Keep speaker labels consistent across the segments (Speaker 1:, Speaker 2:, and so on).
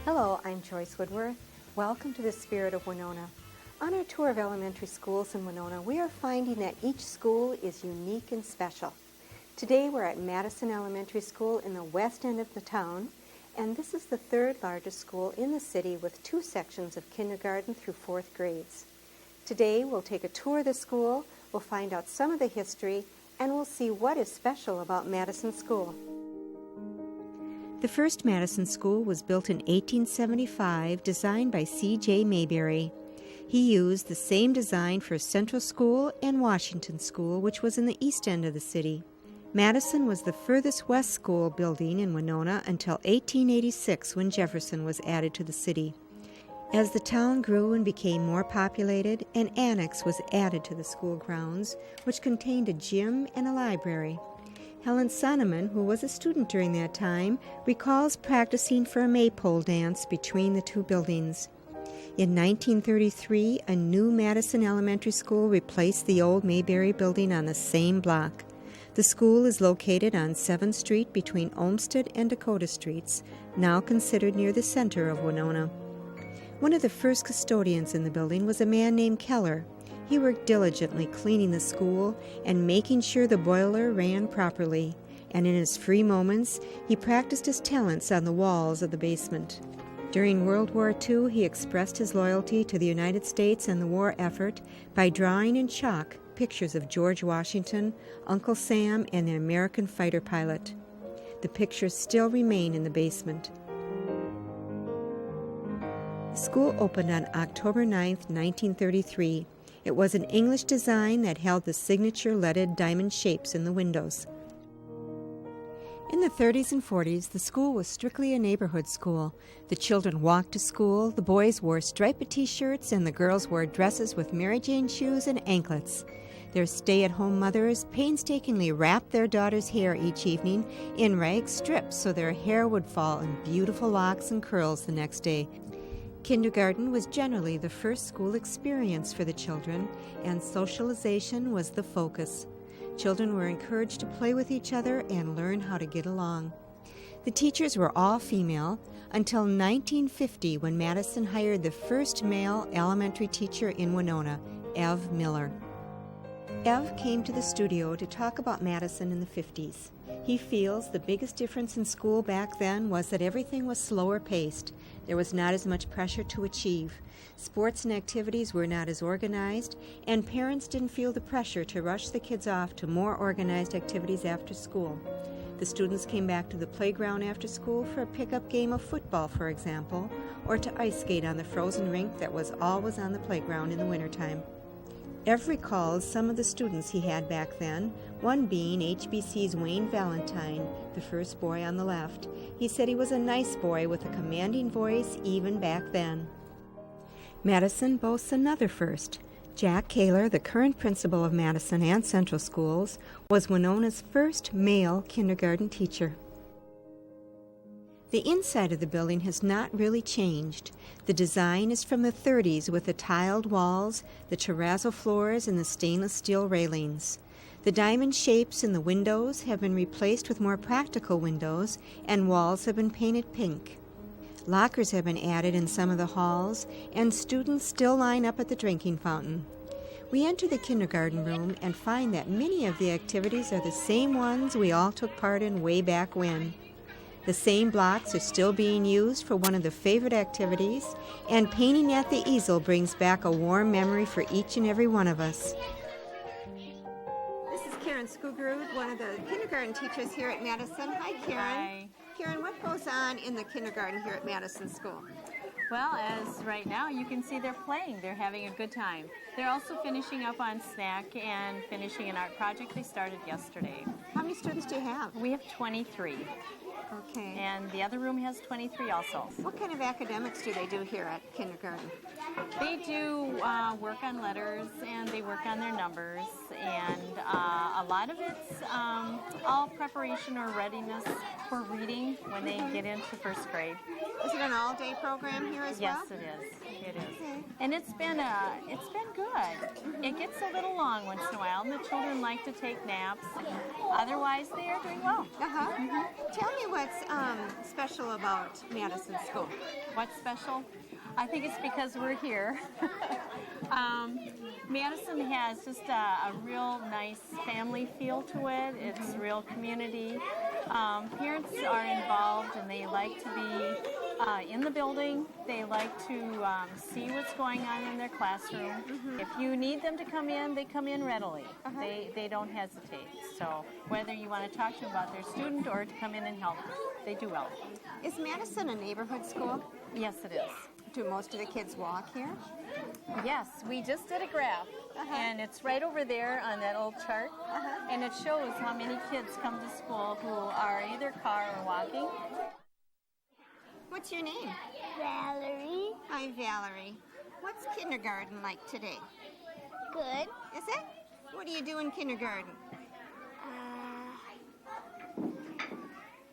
Speaker 1: Hello, I'm Joyce Woodworth. Welcome to the Spirit of Winona. On our tour of elementary schools in Winona, we are finding that each school is unique and special. Today we're at Madison Elementary School in the west end of the town, and this is the third largest school in the city with 2 sections of kindergarten through 4th grades. Today we'll take a tour of the school, we'll find out some of the history, and we'll see what is special about Madison School. The first Madison School was built in 1875, designed by C.J. Mayberry. He used the same design for Central School and Washington School, which was in the east end of the city. Madison was the furthest west school building in Winona until 1886, when Jefferson was added to the city. As the town grew and became more populated, an annex was added to the school grounds, which contained a gym and a library. Helen Sonneman, who was a student during that time, recalls practicing for a maypole dance between the 2 buildings. In 1933, a new Madison Elementary School replaced the old Mayberry building on the same block. The school is located on 7th Street between Olmsted and Dakota Streets, now considered near the center of Winona. One of the first custodians in the building was a man named Keller. He worked diligently cleaning the school and making sure the boiler ran properly, and in his free moments, he practiced his talents on the walls of the basement. During World War II, he expressed his loyalty to the United States and the war effort by drawing in chalk pictures of George Washington, Uncle Sam, and the American fighter pilot. The pictures still remain in the basement. The school opened on October 9, 1933. It was an English design that held the signature leaded diamond shapes in the windows. In the 30s and 40s, the school was strictly a neighborhood school. The children walked to school, the boys wore striped t-shirts, and the girls wore dresses with Mary Jane shoes and anklets. Their stay-at-home mothers painstakingly wrapped their daughters' hair each evening in rag strips so their hair would fall in beautiful locks and curls the next day. Kindergarten was generally the first school experience for the children, and socialization was the focus. Children were encouraged to play with each other and learn how to get along. The teachers were all female until 1950, when Madison hired the first male elementary teacher in Winona, Ev Miller. Ev came to the studio to talk about Madison in the 50s. He feels the biggest difference in school back then was that everything was slower paced. There was not as much pressure to achieve. Sports and activities were not as organized, and parents didn't feel the pressure to rush the kids off to more organized activities after school. The students came back to the playground after school for a pickup game of football, for example, or to ice skate on the frozen rink that was always on the playground in the wintertime. Ev recalls some of the students he had back then, one being HBC's Wayne Valentine, the first boy on the left. He said he was a nice boy with a commanding voice even back then. Madison boasts another first. Jack Kaler, the current principal of Madison and Central Schools, was Winona's first male kindergarten teacher. The inside of the building has not really changed. The design is from the 30s with the tiled walls, the terrazzo floors, and the stainless steel railings. The diamond shapes in the windows have been replaced with more practical windows, and walls have been painted pink. Lockers have been added in some of the halls, and students still line up at the drinking fountain. We enter the kindergarten room and find that many of the activities are the same ones we all took part in way back when. The same blocks are still being used for one of the favorite activities, and painting at the easel brings back a warm memory for each and every one of us. This is Karen Skugerud, one of the kindergarten teachers here at Madison. Hi, Karen.
Speaker 2: Hi.
Speaker 1: Karen, what goes on in the kindergarten here at Madison School?
Speaker 2: Well, as right now you can see they're playing. They're having a good time. They're also finishing up on snack and finishing an art project they started yesterday.
Speaker 1: How many students do you have?
Speaker 2: We have 23.
Speaker 1: Okay.
Speaker 2: And the other room has 23 also.
Speaker 1: What kind of academics do they do here at kindergarten?
Speaker 2: They do work on letters and they work on their numbers, and a lot of it's all preparation or readiness for reading when they get into first grade.
Speaker 1: Is it an all-day program here as
Speaker 2: Yes,
Speaker 1: well?
Speaker 2: it is. It is.
Speaker 1: Okay.
Speaker 2: And it's been good. It gets a little long once in a while, and the children like to take naps. Otherwise, they are doing well.
Speaker 1: Uh-huh. Tell me what's special about Madison School.
Speaker 2: What's special? I think it's because we're here. Madison has just a real nice family feel to it. It's real community. Parents are involved and they like to be in the building. They like to see what's going on in their classroom. If you need them to come in, they come in readily. They don't hesitate. So whether you want to talk to them about their student or to come in and help, they do well.
Speaker 1: Is Madison a neighborhood school?
Speaker 2: Yes, it is.
Speaker 1: Do most of the kids walk here?
Speaker 2: Yes, we just did a graph, and it's right over there on that old chart, and it shows how many kids come to school who are either car or walking.
Speaker 1: What's your name?
Speaker 3: Valerie.
Speaker 1: Hi, Valerie. What's kindergarten like today?
Speaker 3: Good.
Speaker 1: Is it? What do you do in kindergarten?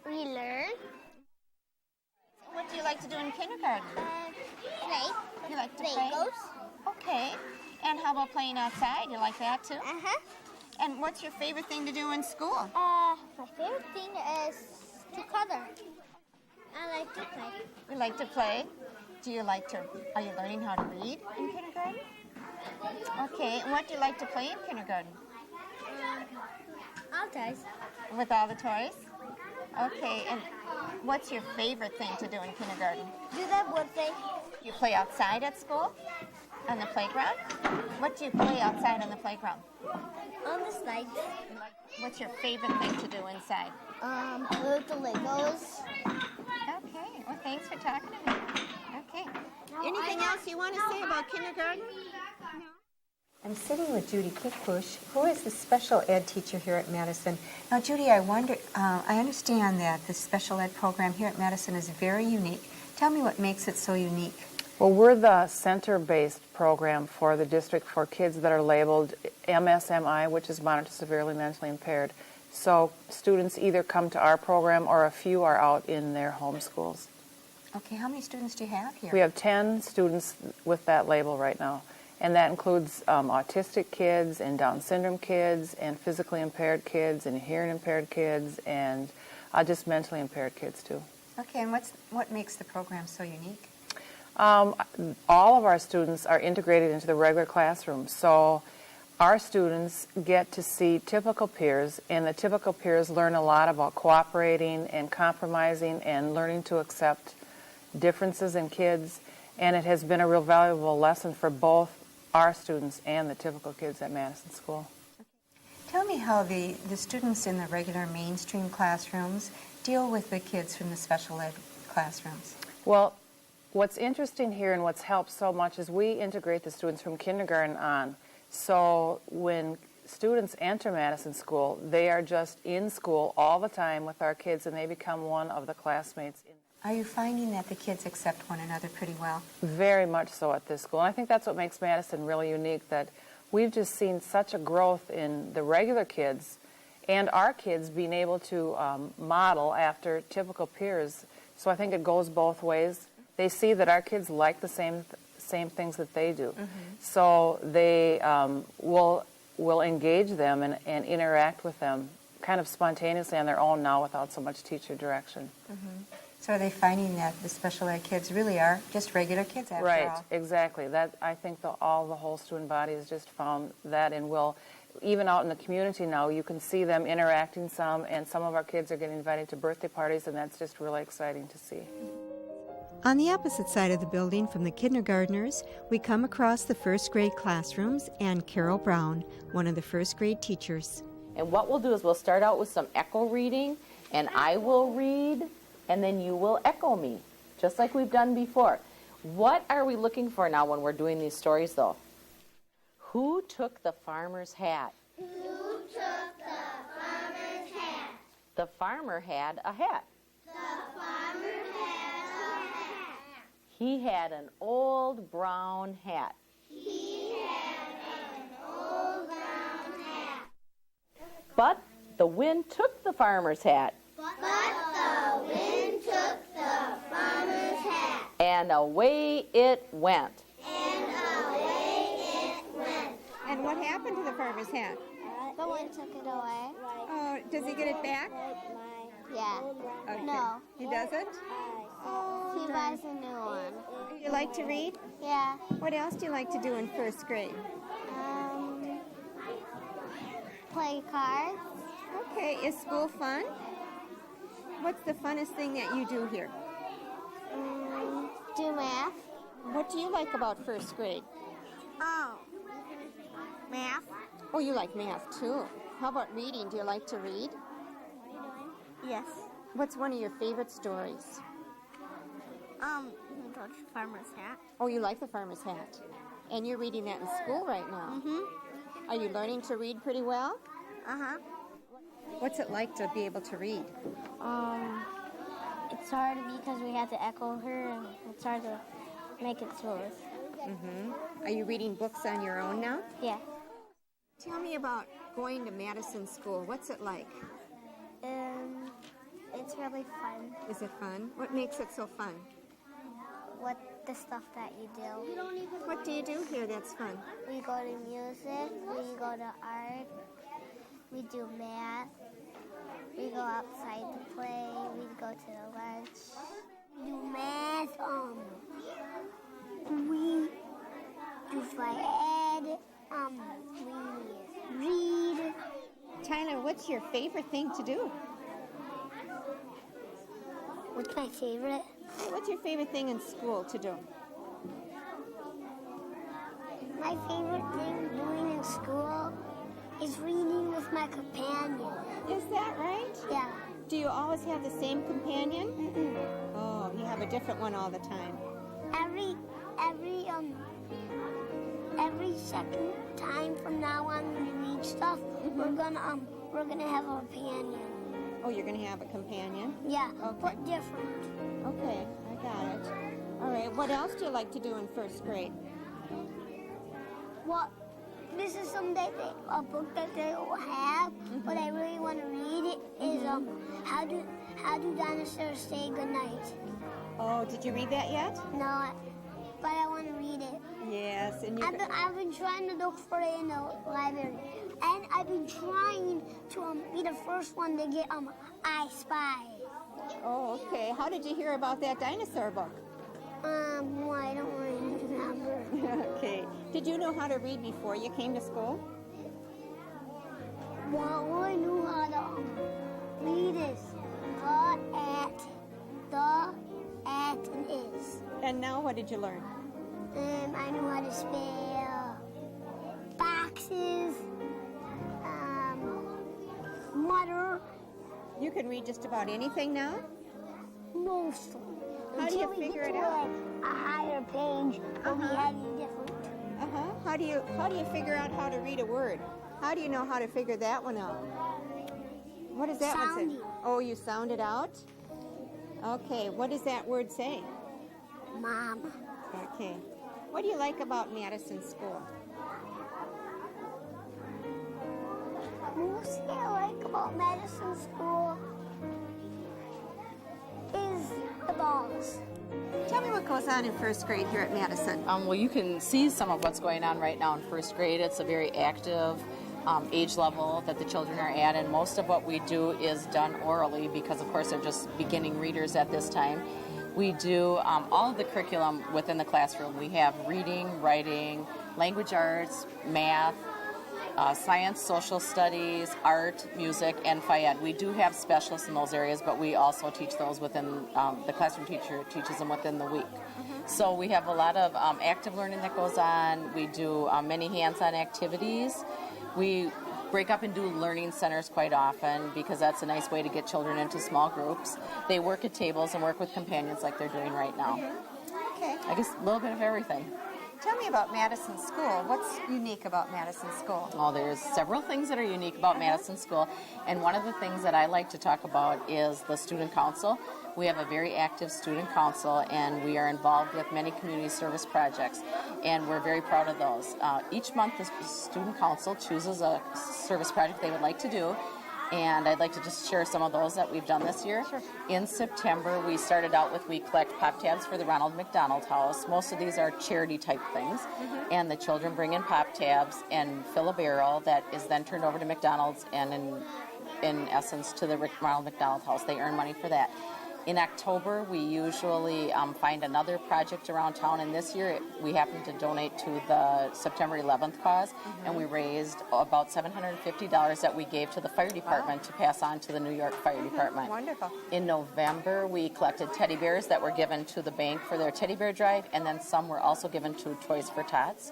Speaker 3: We learn.
Speaker 1: What do you like to do in kindergarten?
Speaker 3: Play.
Speaker 1: You like to play?
Speaker 3: Legos.
Speaker 1: Okay. And how about playing outside? You like that too?
Speaker 3: Uh-huh.
Speaker 1: And what's your favorite thing to do in school?
Speaker 3: My favorite thing is to color. I like to play.
Speaker 1: You like to play? Are you learning how to read in kindergarten? Okay. And what do you like to play in kindergarten?
Speaker 3: All toys.
Speaker 1: With all the toys? Okay. And what's your favorite thing to do in kindergarten?
Speaker 3: Do that one thing.
Speaker 1: You play outside at school? On the playground? What do you play outside on the playground?
Speaker 3: On the slides.
Speaker 1: What's your favorite thing to do inside?
Speaker 3: With the Legos.
Speaker 1: Okay. Well, thanks for talking to me. Okay. Anything else you want to say about kindergarten? I'm sitting with Judy Kickbush, who is the special ed teacher here at Madison. Now, Judy, I understand that the special ed program here at Madison is very unique. Tell me what makes it so unique.
Speaker 4: Well, we're the center-based program for the district for kids that are labeled MSMI, which is moderate to severely mentally impaired. So students either come to our program or a few are out in their home schools.
Speaker 1: Okay, how many students do you have here?
Speaker 4: We have 10 students with that label right now, and that includes autistic kids and Down syndrome kids and physically impaired kids and hearing impaired kids and just mentally impaired kids too.
Speaker 1: Okay, and what makes the program so unique?
Speaker 4: All of our students are integrated into the regular classroom, so our students get to see typical peers, and the typical peers learn a lot about cooperating and compromising and learning to accept differences in kids, and it has been a real valuable lesson for both our students and the typical kids at Madison School.
Speaker 1: Tell me how the students in the regular mainstream classrooms deal with the kids from the special ed classrooms.
Speaker 4: Well, what's interesting here and what's helped so much is we integrate the students from kindergarten on. So when students enter Madison School, they are just in school all the time with our kids, and they become one of the classmates.
Speaker 1: Are you finding that the kids accept one another pretty well?
Speaker 4: Very much so at this school. And I think that's what makes Madison really unique, that we've just seen such a growth in the regular kids and our kids being able to model after typical peers. So I think it goes both ways. They see that our kids like the same things that they do. So they will engage them and interact with them kind of spontaneously on their own now without so much teacher direction.
Speaker 1: So are they finding that the special ed kids really are just regular kids after all?
Speaker 4: Right, exactly. That I think the whole student body has just found that, and will even out in the community now, you can see them interacting some, and some of our kids are getting invited to birthday parties, and that's just really exciting to see.
Speaker 1: On the opposite side of the building from the kindergartners, we come across the first grade classrooms and Carol Brown, one of the first grade teachers.
Speaker 5: And what we'll do is we'll start out with some echo reading, and I will read, and then you will echo me, just like we've done before. What are we looking for now when we're doing these stories, though? Who took the farmer's hat?
Speaker 3: Who took the farmer's hat?
Speaker 5: The farmer had a hat.
Speaker 3: The
Speaker 5: He had an old brown hat. But the wind took the farmer's hat. And away it went.
Speaker 1: And what happened to the farmer's hat?
Speaker 3: The wind took it away.
Speaker 1: Oh, does he get it back?
Speaker 3: Yeah.
Speaker 1: Okay.
Speaker 3: No.
Speaker 1: He doesn't?
Speaker 3: He buys a new one.
Speaker 1: You like to read?
Speaker 3: Yeah.
Speaker 1: What else do you like to do in first grade?
Speaker 3: Play cards.
Speaker 1: Okay, is school fun? What's the funnest thing that you do here?
Speaker 3: Do math.
Speaker 1: What do you like about first grade?
Speaker 3: Oh. Math.
Speaker 1: Oh, you like math too. How about reading? Do you like to read?
Speaker 3: Yes.
Speaker 1: What's one of your favorite stories?
Speaker 3: The farmer's hat.
Speaker 1: Oh, you like the farmer's hat. And you're reading that in school right now.
Speaker 3: Mm-hmm.
Speaker 1: Are you learning to read pretty well?
Speaker 3: Uh-huh.
Speaker 1: What's it like to be able to read?
Speaker 3: It's hard because we have to echo her, and it's hard to make it smooth.
Speaker 1: Are you reading books on your own now?
Speaker 3: Yeah.
Speaker 1: Tell me about going to Madison School. What's it like?
Speaker 3: It's really fun.
Speaker 1: Is it fun? What makes it so fun?
Speaker 3: What the stuff that you do.
Speaker 1: What do you do here that's fun?
Speaker 3: We go to music, we go to art, we do math, we go outside to play, we go to the lunch. We do math, we do fly ed, we read.
Speaker 1: Tyler, what's your favorite thing to do?
Speaker 3: What's my favorite?
Speaker 1: What's your favorite thing in school to do?
Speaker 3: My favorite thing doing in school is reading with my companion.
Speaker 1: Is that right?
Speaker 3: Yeah.
Speaker 1: Do you always have the same companion? Oh, you have a different one all the time.
Speaker 3: Every second time from now on when we read stuff, we're gonna have a companion.
Speaker 1: Oh, you're going to have a companion?
Speaker 3: Yeah,
Speaker 1: Okay.
Speaker 3: but different.
Speaker 1: Okay, I got it. All right, what else do you like to do in first grade?
Speaker 3: Well, this is a book that they will have, but I really want to read it. Is how do dinosaurs say goodnight?
Speaker 1: Oh, did you read that yet?
Speaker 3: No, but I want to read it.
Speaker 1: Yes, and
Speaker 3: I've been trying to look for it in the library, and I've been trying to be the first one to get I Spy.
Speaker 1: Oh, okay. How did you hear about that dinosaur book?
Speaker 3: Well, I don't really remember.
Speaker 1: Okay. Did you know how to read before you came to school?
Speaker 3: Well, I knew how to read is the, at, and is.
Speaker 1: And now what did you learn?
Speaker 3: I knew how to spell boxes, mother,
Speaker 1: You can read just about anything now?
Speaker 3: most.
Speaker 1: How do you
Speaker 3: Until we
Speaker 1: figure
Speaker 3: get
Speaker 1: it
Speaker 3: to
Speaker 1: out?
Speaker 3: like a higher page where we have it different.
Speaker 1: How do you figure out how to read a word? How do you know how to figure that one out? What does that one say?
Speaker 3: Sounding.
Speaker 1: Oh, you sound it out? Okay, what does that word say?
Speaker 3: Mom.
Speaker 1: Okay. What do you like about Madison School?
Speaker 3: Mostly I like about Madison School is the balls.
Speaker 1: Tell me what goes on in first grade here at Madison.
Speaker 5: Well, you can see some of what's going on right now in first grade. It's a very active age level that the children are at, and most of what we do is done orally because, of course, they're just beginning readers at this time. We do all of the curriculum within the classroom. We have reading, writing, language arts, math, science, social studies, art, music, and Phi-Ed. We do have specialists in those areas, but we also teach those within, the classroom teacher teaches them within the week. So we have a lot of active learning that goes on. We do many hands-on activities. We break up and do learning centers quite often because that's a nice way to get children into small groups. They work at tables and work with companions like they're doing right now.
Speaker 1: Okay.
Speaker 5: I guess a little bit of everything.
Speaker 1: Tell me about Madison School. What's unique about Madison School?
Speaker 5: Well, there's several things that are unique about Madison School, and one of the things that I like to talk about is the student council. We have a very active student council, and we are involved with many community service projects, and we're very proud of those. Each month, the student council chooses a service project they would like to do, and I'd like to just share some of those that we've done this year.
Speaker 1: Sure.
Speaker 5: In September, we started out with, we collect pop tabs for the Ronald McDonald House. Most of these are charity type things, and the children bring in pop tabs and fill a barrel that is then turned over to McDonald's and in essence to the Ronald McDonald House. They earn money for that. In October, we usually find another project around town, and this year we happened to donate to the September 11th cause, and we raised about $750 that we gave to the fire department to pass on to the New York Fire Department.
Speaker 1: Wonderful.
Speaker 5: In November, we collected teddy bears that were given to the bank for their teddy bear drive, and then some were also given to Toys for Tots.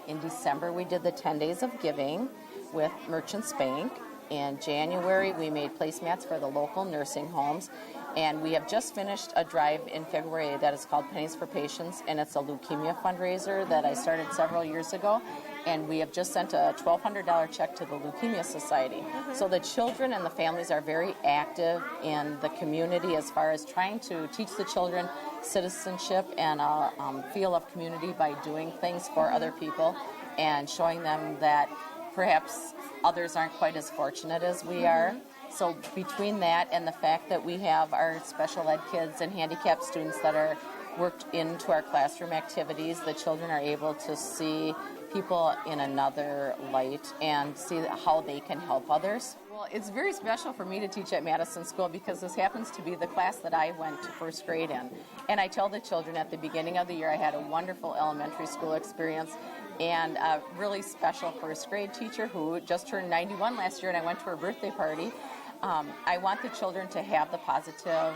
Speaker 5: In December, we did the 10 Days of Giving with Merchants Bank. In January, we made placemats for the local nursing homes. And we have just finished a drive in February that is called Pennies for Patients, and it's a leukemia fundraiser that I started several years ago. And we have just sent a $1,200 check to the Leukemia Society. So the children and the families are very active in the community as far as trying to teach the children citizenship and a feel of community by doing things for other people and showing them that perhaps others aren't quite as fortunate as we are. So between that and the fact that we have our special ed kids and handicapped students that are worked into our classroom activities, the children are able to see people in another light and see how they can help others. Well, it's very special for me to teach at Madison School because this happens to be the class that I went to first grade in. And I tell the children at the beginning of the year I had a wonderful elementary school experience and a really special first grade teacher who just turned 91 last year, and I went to her birthday party. I want the children to have the positive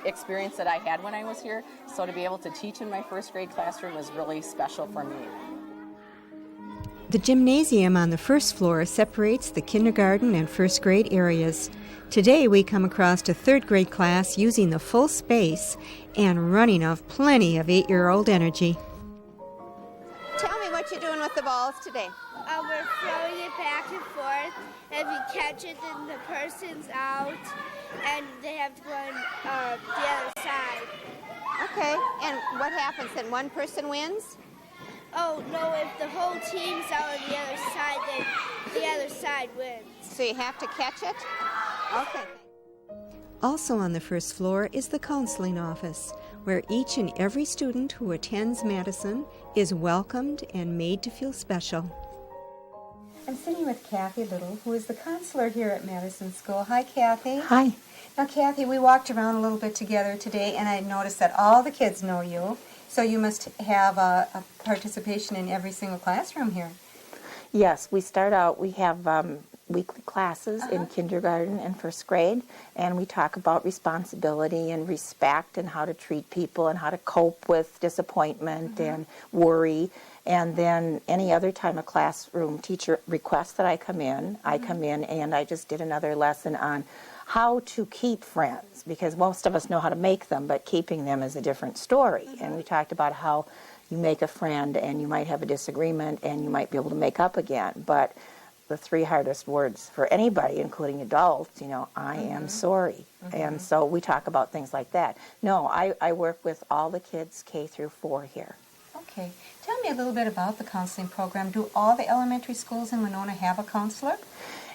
Speaker 5: experience that I had when I was here, so to be able to teach in my first grade classroom was really special for me.
Speaker 1: The gymnasium on the first floor separates the kindergarten and first grade areas. Today we come across a third grade class using the full space and running off plenty of 8-year-old energy. Tell me what you're doing with the balls today.
Speaker 3: We're throwing it back and forth. If you catch it, then the person's out, and they have to go on the other side.
Speaker 1: Okay, and what happens then? One person wins?
Speaker 3: Oh, no, if the whole team's out on the other side, then the other side wins.
Speaker 1: So you have to catch it? Okay. Also on the first floor is the counseling office, where each and every student who attends Madison is welcomed and made to feel special. I'm sitting with Kathy Little, who is the counselor here at Madison School. Hi, Kathy.
Speaker 6: Hi.
Speaker 1: Now, Kathy, we walked around a little bit together today, and I noticed that all the kids know you, so you must have a participation in every single classroom here.
Speaker 6: Yes, we have weekly classes in kindergarten and first grade, and we talk about responsibility and respect and how to treat people and how to cope with disappointment and worry. And then any other time a classroom teacher requests that I come in, and I just did another lesson on how to keep friends, because most of us know how to make them, but keeping them is a different story. And we talked about how you make a friend and you might have a disagreement and you might be able to make up again, but the 3 hardest words for anybody, including adults, I am sorry. And so we talk about things like that. No, I work with all the kids K through 4 here.
Speaker 1: Okay. Tell me a little bit about the counseling program. Do all the elementary schools in Winona have a counselor?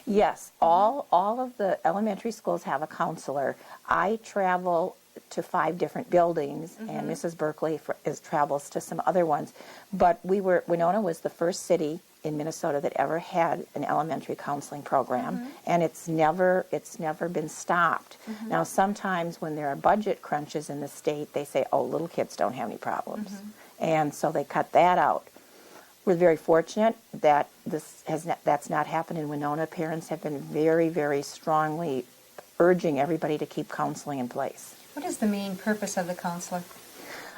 Speaker 6: Yes, all of the elementary schools have a counselor. I travel to 5 different buildings, and Mrs. Berkeley travels to some other ones. But Winona was the first city in Minnesota that ever had an elementary counseling program, and it's never been stopped. Now, sometimes when there are budget crunches in the state, they say, "Oh, little kids don't have any problems," and so they cut that out. We're very fortunate that that's not happened in Winona. Parents have been very, very strongly urging everybody to keep counseling in place.
Speaker 1: What is the main purpose of the counselor?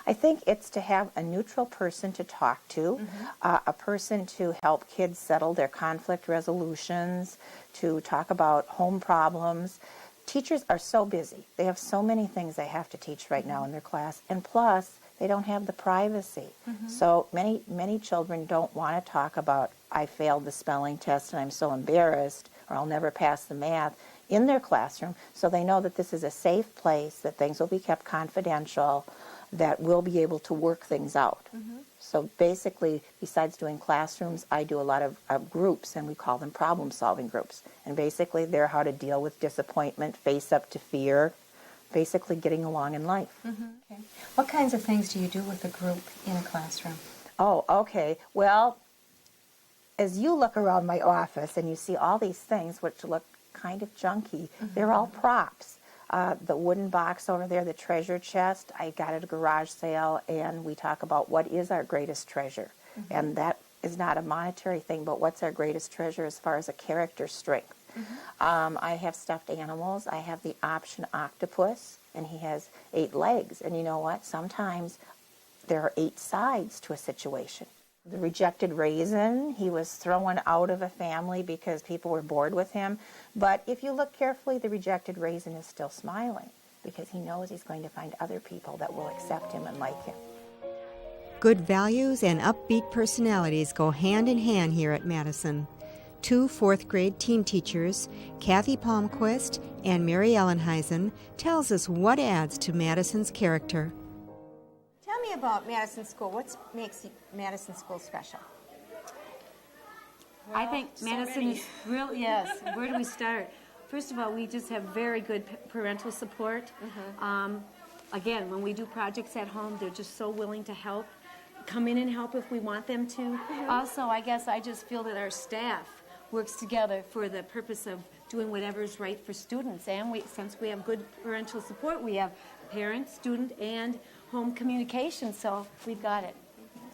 Speaker 6: I think it's to have a neutral person to talk to, a person to help kids settle their conflict resolutions, to talk about home problems. Teachers are so busy. They have so many things they have to teach right now in their class, and plus, they don't have the privacy. So many children don't want to talk about, I failed the spelling test and I'm so embarrassed, or I'll never pass the math. in their classroom, so they know that this is a safe place, that things will be kept confidential, that we'll be able to work things out. So basically, besides doing classrooms, I do a lot of groups, and we call them problem-solving groups. And basically, they're how to deal with disappointment, face up to fear, basically getting along in life.
Speaker 1: Okay. What kinds of things do you do with a group in a classroom?
Speaker 6: Oh, okay. Well, as you look around my office and you see all these things which look kind of junky, they're all props. The wooden box over there, the treasure chest, I got at a garage sale, and we talk about what is our greatest treasure. And that is not a monetary thing, but what's our greatest treasure as far as a character strength. I have stuffed animals. I have the option octopus, and he has 8 legs. And you know what? Sometimes there are 8 sides to a situation. The rejected raisin, he was thrown out of a family because people were bored with him. But if you look carefully, the rejected raisin is still smiling because he knows he's going to find other people that will accept him and like him.
Speaker 1: Good values and upbeat personalities go hand in hand here at Madison. 2 4th-grade teen teachers, Kathy Palmquist and Mary Ellenheisen, tells us what adds to Madison's character. Tell me about Madison School. What makes Madison School special?
Speaker 7: I think Madison is real, yes. Where do we start? First of all, we just have very good parental support. Again, when we do projects at home, they're just so willing to help, come in and help if we want them to. Also, I guess I just feel that our staff works together for the purpose of doing whatever is right for students. And since we have good parental support, we have parents, student, and home communication, so we've got it.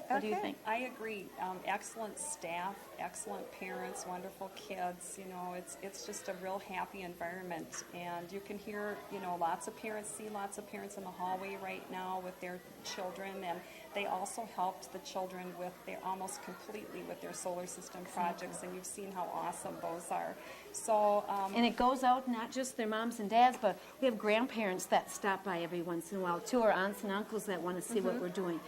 Speaker 7: What do you think?
Speaker 8: I agree. Excellent staff, excellent parents, wonderful kids. You know, it's just a real happy environment, and you can hear, you know, lots of parents, see lots of parents in the hallway right now with their children, and they also helped the children with almost completely with their solar system projects, and you've seen how awesome those are. So,
Speaker 7: and it goes out not just their moms and dads, but we have grandparents that stop by every once in a while too, or aunts and uncles that want to see what we're doing.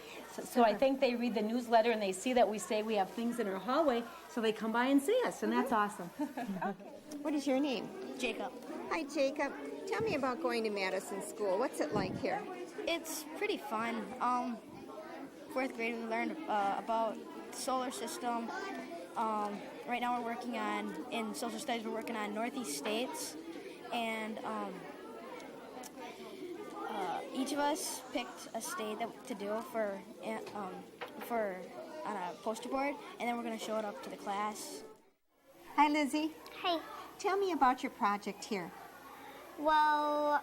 Speaker 7: So I think they read the newsletter and they see that we say we have things in our hallway, so they come by and see us, and that's awesome.
Speaker 1: What is your name?
Speaker 9: Jacob.
Speaker 1: Hi, Jacob. Tell me about going to Madison School. What's it like here?
Speaker 9: It's pretty fun. 4th grade, we learned about the solar system. Right now we're working on, in social studies, we're working on Northeast states. And each of us picked a state to do for on a poster board, and then we're going to show it up to the class.
Speaker 1: Hi, Lizzie.
Speaker 3: Hi.
Speaker 1: Tell me about your project here.
Speaker 3: Well,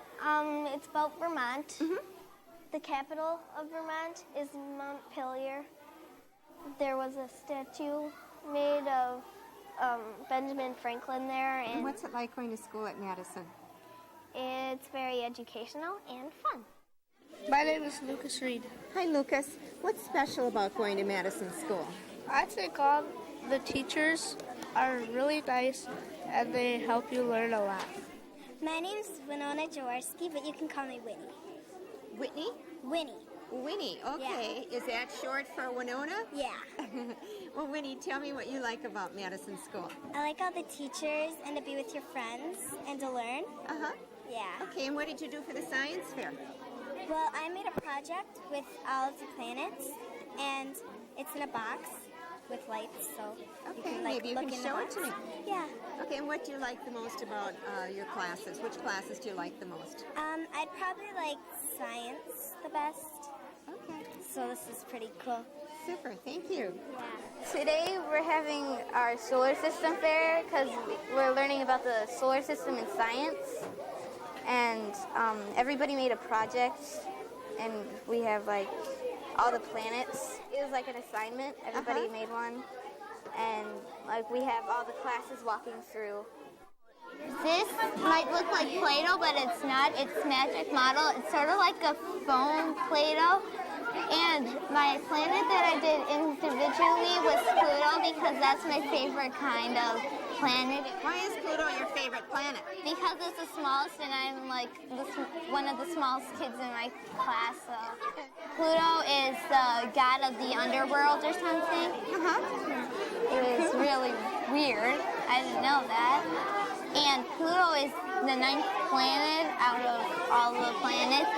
Speaker 3: it's about Vermont. The capital of Vermont is Montpelier. There was a statue made of Benjamin Franklin there.
Speaker 1: And what's it like going to school at Madison?
Speaker 3: It's very educational and fun.
Speaker 10: My name is Lucas Reed.
Speaker 1: Hi, Lucas. What's special about going to Madison School?
Speaker 10: I think all the teachers are really nice and they help you learn a lot.
Speaker 3: My name's Winona Jaworski, but you can call me Whitney.
Speaker 1: Whitney?
Speaker 3: Winnie.
Speaker 1: Winnie, okay.
Speaker 3: Yeah.
Speaker 1: Is that short for Winona?
Speaker 3: Yeah.
Speaker 1: Well, Winnie, tell me what you like about Madison School.
Speaker 3: I like all the teachers and to be with your friends and to learn.
Speaker 1: Uh-huh.
Speaker 3: Yeah.
Speaker 1: Okay, and what did you do for the science fair?
Speaker 3: Well, I made a project with all of the planets, and it's in a box with lights, so you
Speaker 1: Okay,
Speaker 3: can
Speaker 1: maybe you
Speaker 3: look
Speaker 1: can
Speaker 3: in
Speaker 1: show
Speaker 3: the
Speaker 1: it
Speaker 3: box.
Speaker 1: to me.
Speaker 3: Yeah.
Speaker 1: Okay, and what do you like the most about your classes? Which classes do you like the most?
Speaker 3: I'd probably like science the best.
Speaker 1: Okay,
Speaker 3: So this is pretty cool.
Speaker 1: super. Thank you.
Speaker 3: Yeah.
Speaker 11: Today we're having our solar system fair because we're learning about the solar system in science, and everybody made a project, and we have like all the planets. It was like an assignment. Everybody made one, and like we have all the classes walking through.
Speaker 3: This might look like Play-Doh, but it's not. It's magic model. It's sort of like a foam Play-Doh. And my planet that I did individually was Pluto because that's my favorite kind of planet.
Speaker 1: Why is Pluto your favorite planet?
Speaker 3: Because it's the smallest, and I'm like one of the smallest kids in my class. So. Pluto is the god of the underworld or something. It was really weird. I didn't know that. And Pluto is the ninth planet out of all the planets,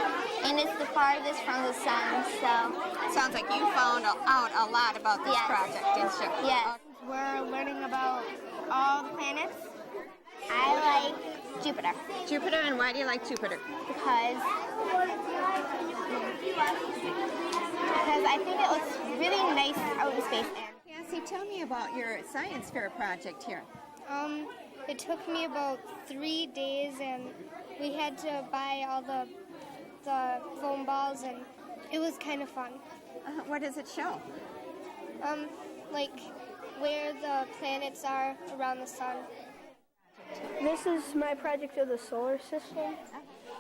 Speaker 3: and it's the farthest from the sun, so.
Speaker 1: Sounds like you found out a lot about this project, didn't you?
Speaker 3: Yes.
Speaker 10: We're learning about all the planets.
Speaker 3: I like Jupiter.
Speaker 1: Jupiter, and why do you like Jupiter?
Speaker 3: Because I think it looks really nice out in space.
Speaker 1: Cassie, tell me about your science fair project here.
Speaker 10: It took me about 3 days, and we had to buy all the foam balls, and it was kind of fun.
Speaker 1: What does it show?
Speaker 10: Like where the planets are around the sun.
Speaker 12: This is my project of the solar system.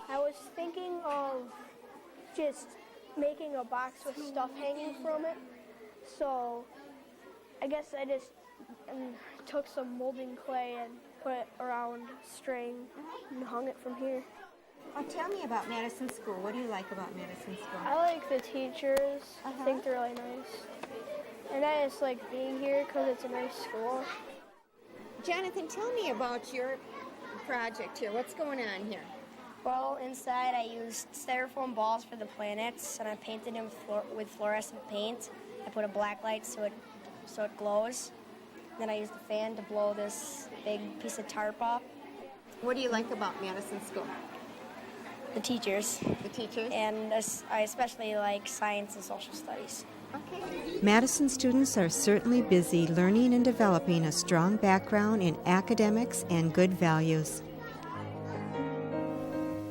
Speaker 12: I was thinking of just making a box with stuff hanging from it. So I guess I just took some molding clay and put it around string and hung it from here.
Speaker 1: Well, tell me about Madison School. What do you like about Madison School?
Speaker 12: I like the teachers. I think they're really nice. And I just like being here because it's a nice school.
Speaker 1: Jonathan, tell me about your project here. What's going on here?
Speaker 9: Well, inside I used styrofoam balls for the planets, and I painted them with fluorescent paint. I put a black light so it glows. Then I used a fan to blow this big piece of tarp up.
Speaker 1: What do you like about Madison School?
Speaker 9: The teachers.
Speaker 1: The teachers?
Speaker 9: And I especially like science and social studies.
Speaker 1: Okay.
Speaker 13: Madison students are certainly busy learning and developing a strong background in academics and good values.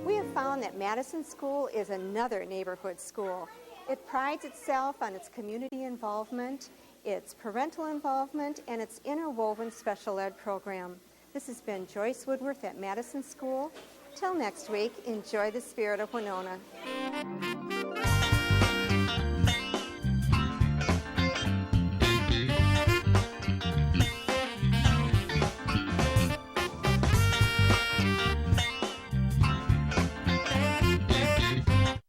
Speaker 1: We have found that Madison School is another neighborhood school. It prides itself on its community involvement, its parental involvement, and its interwoven special ed program. This has been Joyce Woodworth at Madison School. Till next week, enjoy the Spirit of Winona.